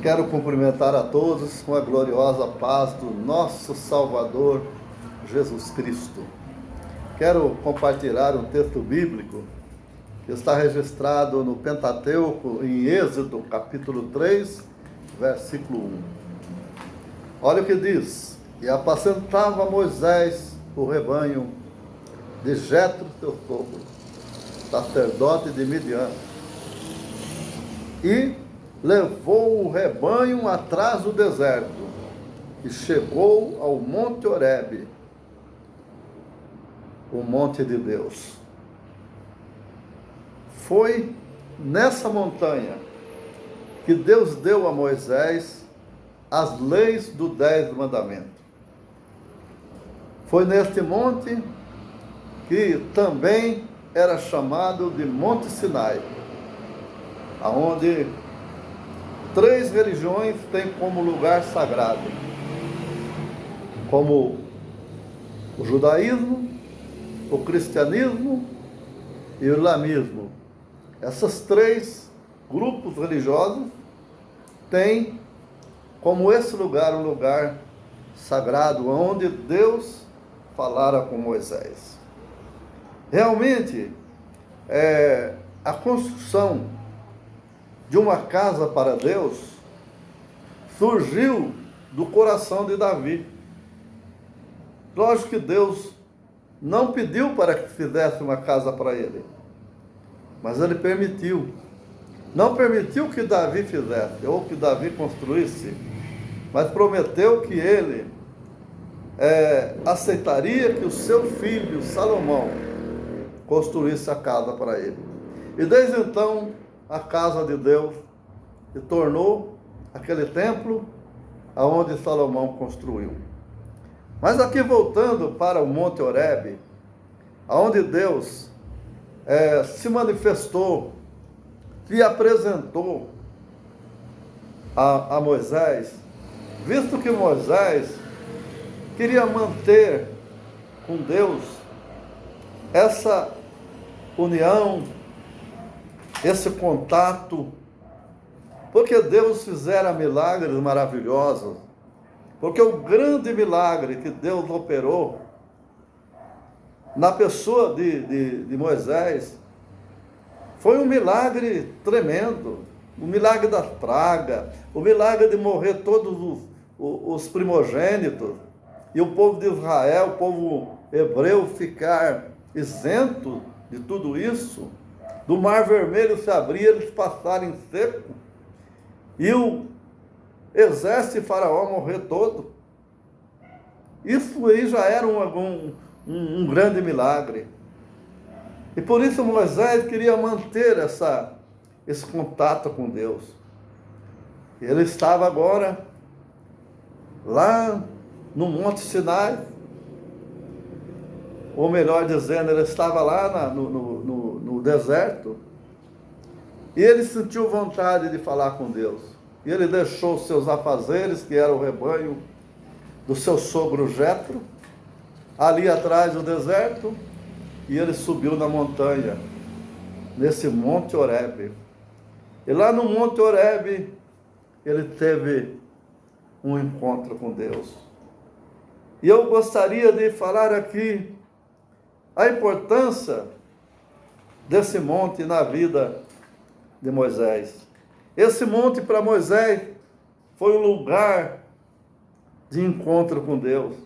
Quero cumprimentar a todos com a gloriosa paz do nosso Salvador Jesus Cristo. Quero compartilhar um texto bíblico que está registrado no Pentateuco, em Êxodo, capítulo 3, versículo 1. Olha o que diz: E apacentava Moisés o rebanho de Jetro, seu sogro, sacerdote de Midian, e levou o rebanho atrás do deserto e chegou ao Monte Horebe, o monte de Deus. Foi nessa montanha que Deus deu a Moisés as leis do 10 mandamento. Foi neste monte que também era chamado de Monte Sinai, aonde 3 religiões têm como lugar sagrado, como o judaísmo, o cristianismo e o islamismo. Essas 3 grupos religiosos têm como esse lugar um lugar sagrado, onde Deus falara com Moisés. Realmente, a construção de uma casa para Deus surgiu do coração de Davi. Lógico que Deus não pediu para que fizesse uma casa para ele, mas ele permitiu. Não permitiu que Davi fizesse, ou que Davi construísse, mas prometeu que ele aceitaria que o seu filho Salomão construísse a casa para ele. E desde então, a casa de Deus se tornou aquele templo aonde Salomão construiu. Mas aqui voltando para o Monte Horebe, aonde Deus se manifestou e apresentou a Moisés, visto que Moisés queria manter com Deus essa união, esse contato, porque Deus fizera milagres maravilhosos, porque o grande milagre que Deus operou na pessoa de Moisés foi um milagre tremendo, o milagre da praga, o milagre de morrer todos os primogênitos, e o povo de Israel, o povo hebreu, ficar isento de tudo isso, do Mar Vermelho se abrir, eles passarem seco, e o exército de Faraó morrer todo. Isso aí já era um grande milagre. E por isso Moisés queria manter esse contato com Deus. Ele estava agora lá no Monte Sinai, ou melhor dizendo, ele estava lá no deserto, e ele sentiu vontade de falar com Deus. E ele deixou seus afazeres, que era o rebanho do seu sogro Jetro, ali atrás do deserto, e ele subiu na montanha, nesse Monte Horebe. E lá no Monte Horebe, ele teve um encontro com Deus. E eu gostaria de falar aqui a importância desse monte na vida de Moisés. Esse monte para Moisés foi um lugar de encontro com Deus.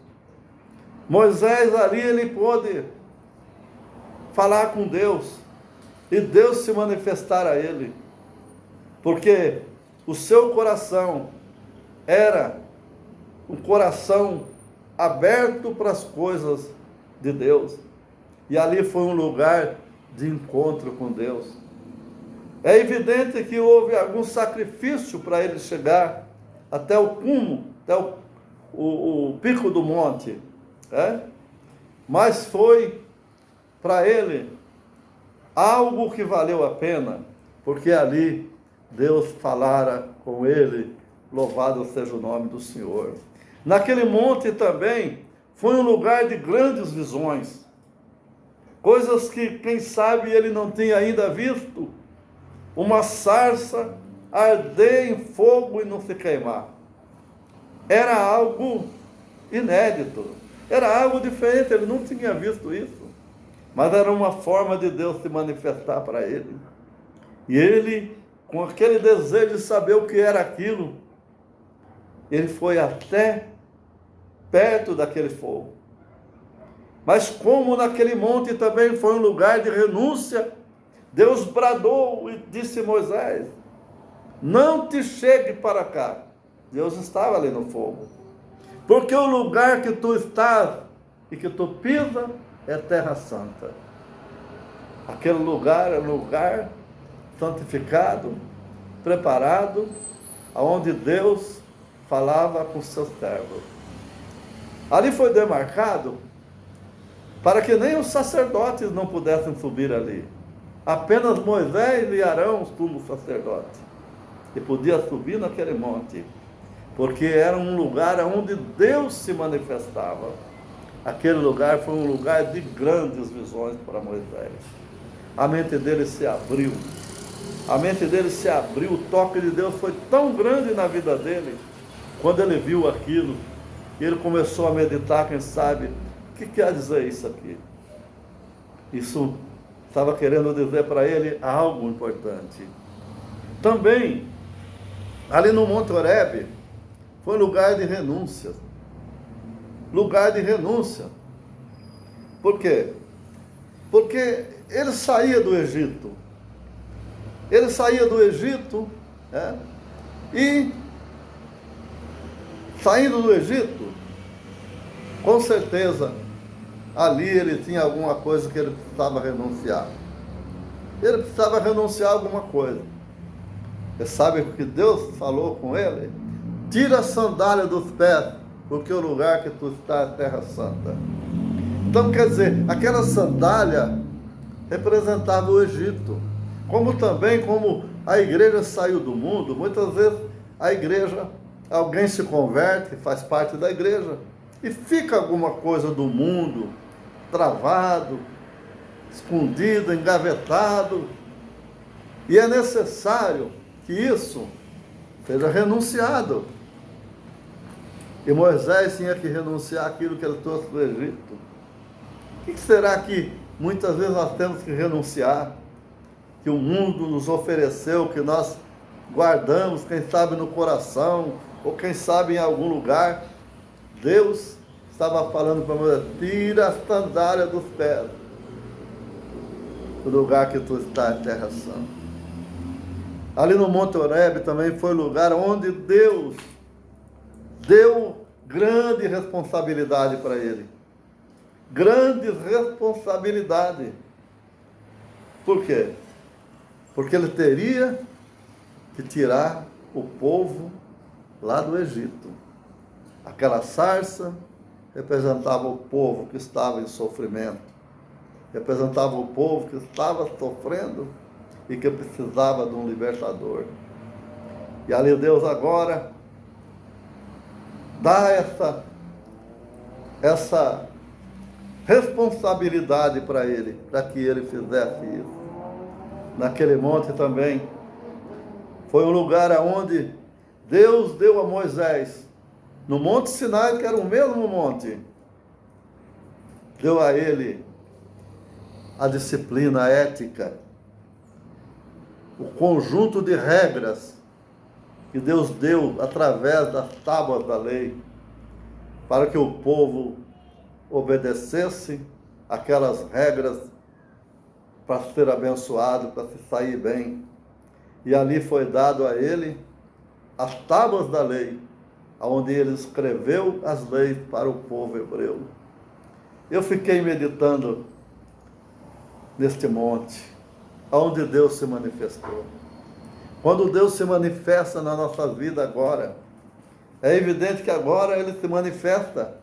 Moisés ali, ele pôde falar com Deus e Deus se manifestar a ele, porque o seu coração era um coração aberto para as coisas de Deus, e ali foi um lugar de encontro com Deus. É evidente que houve algum sacrifício para ele chegar até o cume, até o pico do monte, mas foi para ele algo que valeu a pena, porque ali Deus falara com ele, louvado seja o nome do Senhor. Naquele monte também foi um lugar de grandes visões, coisas que, quem sabe, ele não tinha ainda visto. Uma sarça arder em fogo e não se queimar. Era algo inédito, era algo diferente, ele não tinha visto isso, mas era uma forma de Deus se manifestar para ele. E ele, com aquele desejo de saber o que era aquilo, ele foi até perto daquele fogo. Mas como naquele monte também foi um lugar de renúncia, Deus bradou e disse a Moisés: não te chegue para cá. Deus estava ali no fogo. Porque o lugar que tu estás e que tu pisa é terra santa. Aquele lugar é um lugar santificado, preparado, aonde Deus falava com seus servos. Ali foi demarcado para que nem os sacerdotes não pudessem subir ali. Apenas Moisés e Arão, os sumos sacerdotes, que podia subir naquele monte, porque era um lugar onde Deus se manifestava. Aquele lugar foi um lugar de grandes visões para Moisés. A mente dele se abriu. A mente dele se abriu, o toque de Deus foi tão grande na vida dele, quando ele viu aquilo, e ele começou a meditar, quem sabe, o que quer dizer isso aqui? Isso estava querendo dizer para ele algo importante. Também, ali no Monte Horebe, foi lugar de renúncia. Lugar de renúncia. Por quê? Porque ele saía do Egito. Ele saía do Egito, e saindo do Egito, com certeza, ali ele tinha alguma coisa que ele precisava renunciar. Ele precisava renunciar a alguma coisa. Você sabe o que Deus falou com ele? Tira a sandália dos pés, porque o lugar que tu estás é terra santa. Então, quer dizer, aquela sandália representava o Egito. Como também, como a igreja saiu do mundo, muitas vezes a igreja, alguém se converte, faz parte da igreja, e fica alguma coisa do mundo travado, escondido, engavetado, e é necessário que isso seja renunciado. E Moisés tinha que renunciar àquilo que ele trouxe do Egito. O que será que muitas vezes nós temos que renunciar? Que o mundo nos ofereceu, que nós guardamos, quem sabe no coração, ou quem sabe em algum lugar. Deus estava falando para Moisés: tira a sandália dos pés, do lugar que tu está em terra santa. Ali no Monte Horebe também foi o lugar onde Deus deu grande responsabilidade para ele. Grande responsabilidade. Por quê? Porque ele teria que tirar o povo lá do Egito. Aquela sarça representava o povo que estava em sofrimento, representava o povo que estava sofrendo e que precisava de um libertador. E ali Deus agora dá essa responsabilidade para ele, para que ele fizesse isso. Naquele monte também foi um lugar onde Deus deu a Moisés, no Monte Sinai, que era o mesmo monte, deu a ele a disciplina ética, o conjunto de regras que Deus deu através das tábuas da lei, para que o povo obedecesse aquelas regras para ser abençoado, para se sair bem. E ali foi dado a ele as tábuas da lei, onde ele escreveu as leis para o povo hebreu. Eu fiquei meditando neste monte, onde Deus se manifestou. Quando Deus se manifesta na nossa vida agora, é evidente que agora Ele se manifesta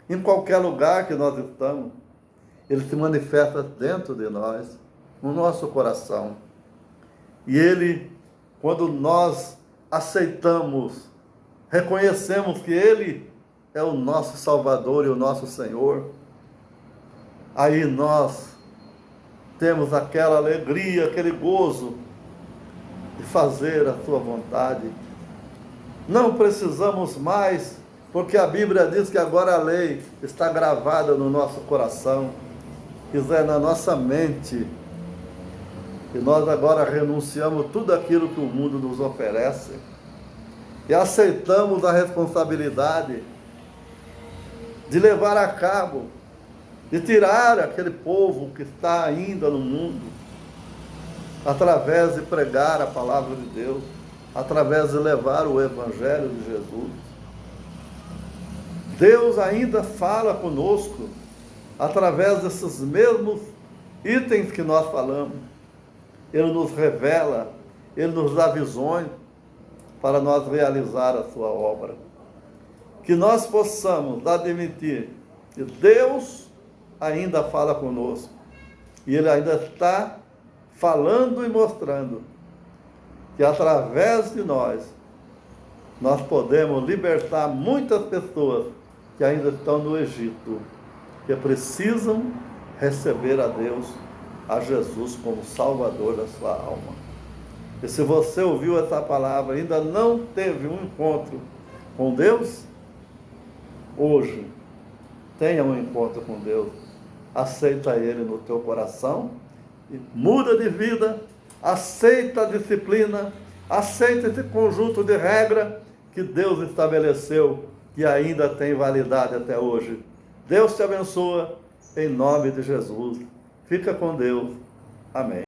em qualquer lugar que nós estamos. Ele se manifesta dentro de nós, no nosso coração. E Ele, quando nós aceitamos, reconhecemos que Ele é o nosso Salvador e o nosso Senhor, aí nós temos aquela alegria, aquele gozo de fazer a tua vontade. Não precisamos mais, porque a Bíblia diz que agora a lei está gravada no nosso coração, é na nossa mente. E nós agora renunciamos tudo aquilo que o mundo nos oferece e aceitamos a responsabilidade de levar a cabo, de tirar aquele povo que está ainda no mundo, através de pregar a palavra de Deus, através de levar o Evangelho de Jesus. Deus ainda fala conosco através desses mesmos itens que nós falamos. Ele nos revela, Ele nos dá visões para nós realizar a sua obra. Que nós possamos admitir que Deus ainda fala conosco. E Ele ainda está falando e mostrando que através de nós podemos libertar muitas pessoas que ainda estão no Egito, que precisam receber a Deus, a Jesus como Salvador da sua alma. E se você ouviu essa palavra e ainda não teve um encontro com Deus, hoje, tenha um encontro com Deus. Aceita Ele no teu coração e muda de vida, aceita a disciplina, aceita esse conjunto de regras que Deus estabeleceu e ainda tem validade até hoje. Deus te abençoa, em nome de Jesus. Fica com Deus. Amém.